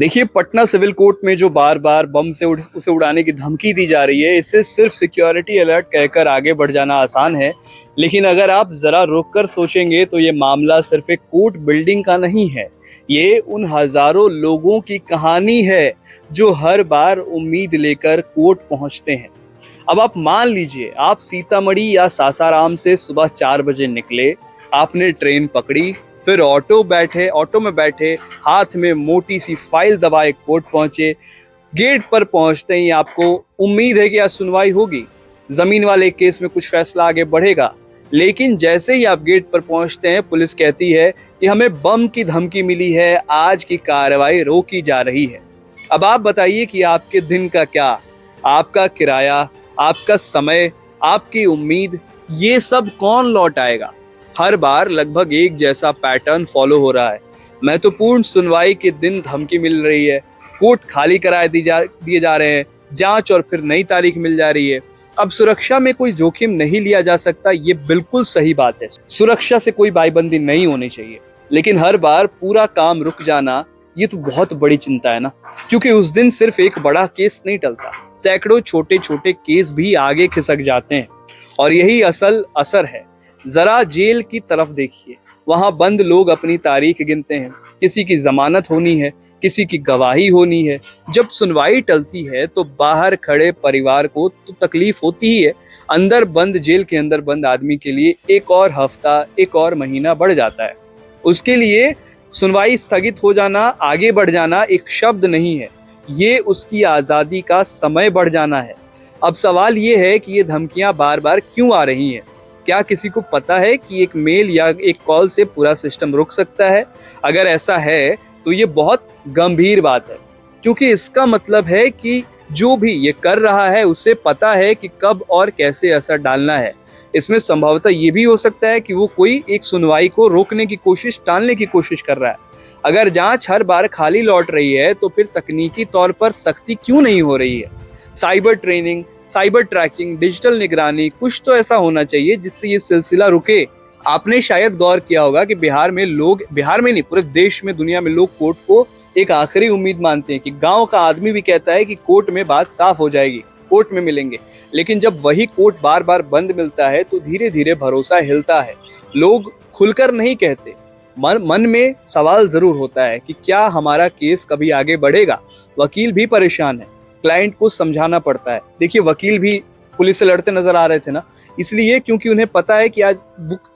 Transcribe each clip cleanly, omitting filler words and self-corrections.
देखिए, Patna civil court में जो बार बार बम से उसे उड़ाने की धमकी दी जा रही है, इससे सिर्फ सिक्योरिटी अलर्ट कहकर आगे बढ़ जाना आसान है। लेकिन अगर आप जरा रुक कर सोचेंगे तो ये मामला सिर्फ एक कोर्ट बिल्डिंग का नहीं है। ये उन हजारों लोगों की कहानी है जो हर बार उम्मीद लेकर कोर्ट पहुंचते हैं। अब आप मान लीजिए, आप सीतामढ़ी या सासाराम से सुबह 4 बजे निकले, आपने ट्रेन पकड़ी, फिर ऑटो में बैठे, हाथ में मोटी सी फाइल दबाए कोर्ट पहुंचे। गेट पर पहुंचते ही आपको उम्मीद है कि आज सुनवाई होगी, जमीन वाले केस में कुछ फैसला आगे बढ़ेगा। लेकिन जैसे ही आप गेट पर पहुंचते हैं, पुलिस कहती है कि हमें बम की धमकी मिली है, आज की कार्रवाई रोकी जा रही है। अब आप बताइए कि आपके दिन का क्या, आपका किराया, आपका समय, आपकी उम्मीद, ये सब कौन लौट आएगा? हर बार लगभग एक जैसा पैटर्न फॉलो हो रहा है। महत्वपूर्ण सुनवाई के दिन धमकी मिल रही है, कोर्ट खाली कराए दिए जा रहे हैं, जांच और फिर नई तारीख मिल जा रही है। अब सुरक्षा में कोई जोखिम नहीं लिया जा सकता, ये बिल्कुल सही बात है। सुरक्षा से कोई बाईबंदी नहीं होनी चाहिए, लेकिन हर बार पूरा काम रुक जाना, ये तो बहुत बड़ी चिंता है ना। क्योंकि उस दिन सिर्फ एक बड़ा केस नहीं टलता, सैकड़ों छोटे छोटे केस भी आगे खिसक जाते हैं। और यही असल असर है। जरा जेल की तरफ देखिए, वहां बंद लोग अपनी तारीख गिनते हैं, किसी की जमानत होनी है, किसी की गवाही होनी है। जब सुनवाई टलती है तो बाहर खड़े परिवार को तो तकलीफ होती ही है, जेल के अंदर बंद आदमी के लिए एक और हफ्ता, एक और महीना बढ़ जाता है। उसके लिए सुनवाई स्थगित हो जाना, आगे बढ़ जाना एक शब्द नहीं है, ये उसकी आजादी का समय बढ़ जाना है। अब सवाल ये है कि ये धमकियां बार बार क्यों आ रही हैं? क्या किसी को पता है कि एक मेल या एक कॉल से पूरा सिस्टम रुक सकता है? अगर ऐसा है तो ये बहुत गंभीर बात है, क्योंकि इसका मतलब है कि जो भी ये कर रहा है उसे पता है कि कब और कैसे असर डालना है। इसमें संभवतः ये भी हो सकता है कि वो कोई एक सुनवाई को रोकने की कोशिश, टालने की कोशिश कर रहा है। अगर जांच हर बार खाली लौट रही है तो फिर तकनीकी तौर पर सख्ती क्यों नहीं हो रही है? Cyber training, cyber tracking, digital निगरानी, कुछ तो ऐसा होना चाहिए जिससे ये सिलसिला रुके। आपने शायद गौर किया होगा कि बिहार में नहीं, पूरे देश में, दुनिया में लोग कोर्ट को एक आखिरी उम्मीद मानते हैं कि गांव का आदमी भी कहता है कि कोर्ट में बात साफ हो जाएगी, कोर्ट में मिलेंगे। लेकिन जब वही कोर्ट बार बार बंद मिलता है तो धीरे धीरे भरोसा हिलता है। लोग खुलकर नहीं कहते, मन में सवाल जरूर होता है कि क्या हमारा केस कभी आगे बढ़ेगा। वकील भी परेशान है, क्लाइंट को समझाना पड़ता है। देखिए, वकील भी पुलिस से लड़ते नजर आ रहे थे ना, इसलिए क्योंकि उन्हें पता है कि आज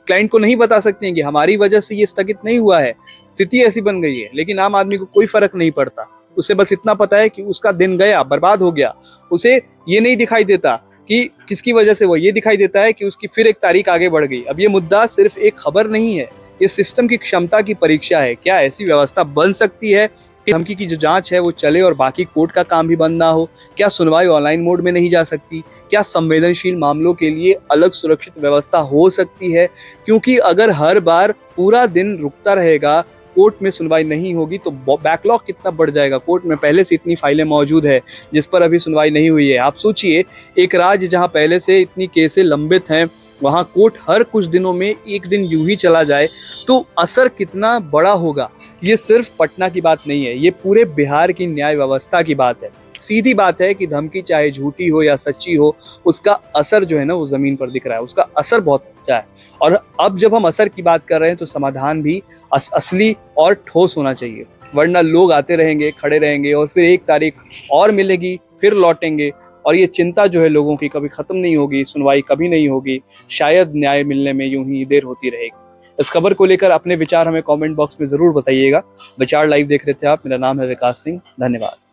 क्लाइंट को नहीं बता सकते हैं कि हमारी वजह से ये स्थगित नहीं हुआ है, स्थिति ऐसी बन गई है। लेकिन आम आदमी को कोई फर्क नहीं पड़ता, उसे बस इतना पता है कि उसका दिन गया, बर्बाद हो गया। उसे ये नहीं दिखाई देता कि किसकी वजह से, वो ये दिखाई देता है कि उसकी फिर एक तारीख आगे बढ़ गई। अब ये मुद्दा सिर्फ एक खबर नहीं है, ये सिस्टम की क्षमता की परीक्षा है। क्या ऐसी व्यवस्था बन सकती है कि धमकी की जो जांच है वो चले और बाकी कोर्ट का काम भी बंद ना हो? क्या सुनवाई ऑनलाइन मोड में नहीं जा सकती? क्या संवेदनशील मामलों के लिए अलग सुरक्षित व्यवस्था हो सकती है? क्योंकि अगर हर बार पूरा दिन रुकता रहेगा, कोर्ट में सुनवाई नहीं होगी, तो बैकलॉग कितना बढ़ जाएगा। कोर्ट में पहले से इतनी फाइलें मौजूद है जिस पर अभी सुनवाई नहीं हुई है। आप सोचिए, एक राज्य जहां पहले से इतनी केसें लंबित हैं, वहां कोर्ट हर कुछ दिनों में एक दिन यूं ही चला जाए तो असर कितना बड़ा होगा। ये सिर्फ पटना की बात नहीं है, ये पूरे बिहार की न्याय व्यवस्था की बात है। सीधी बात है कि धमकी चाहे झूठी हो या सच्ची हो, उसका असर जो है ना, वो जमीन पर दिख रहा है, उसका असर बहुत सच्चा है। और अब जब हम असर की बात कर रहे हैं तो समाधान भी असली और ठोस होना चाहिए, वरना लोग आते रहेंगे, खड़े रहेंगे और फिर एक तारीख और मिलेगी, फिर लौटेंगे, और ये चिंता जो है लोगों की कभी खत्म नहीं होगी, सुनवाई कभी नहीं होगी। शायद न्याय मिलने में यूं ही देर होती रहेगी। इस खबर को लेकर अपने विचार हमें कमेंट बॉक्स में जरूर बताइएगा। विचार लाइव देख रहे थे आप, मेरा नाम है विकास सिंह, धन्यवाद।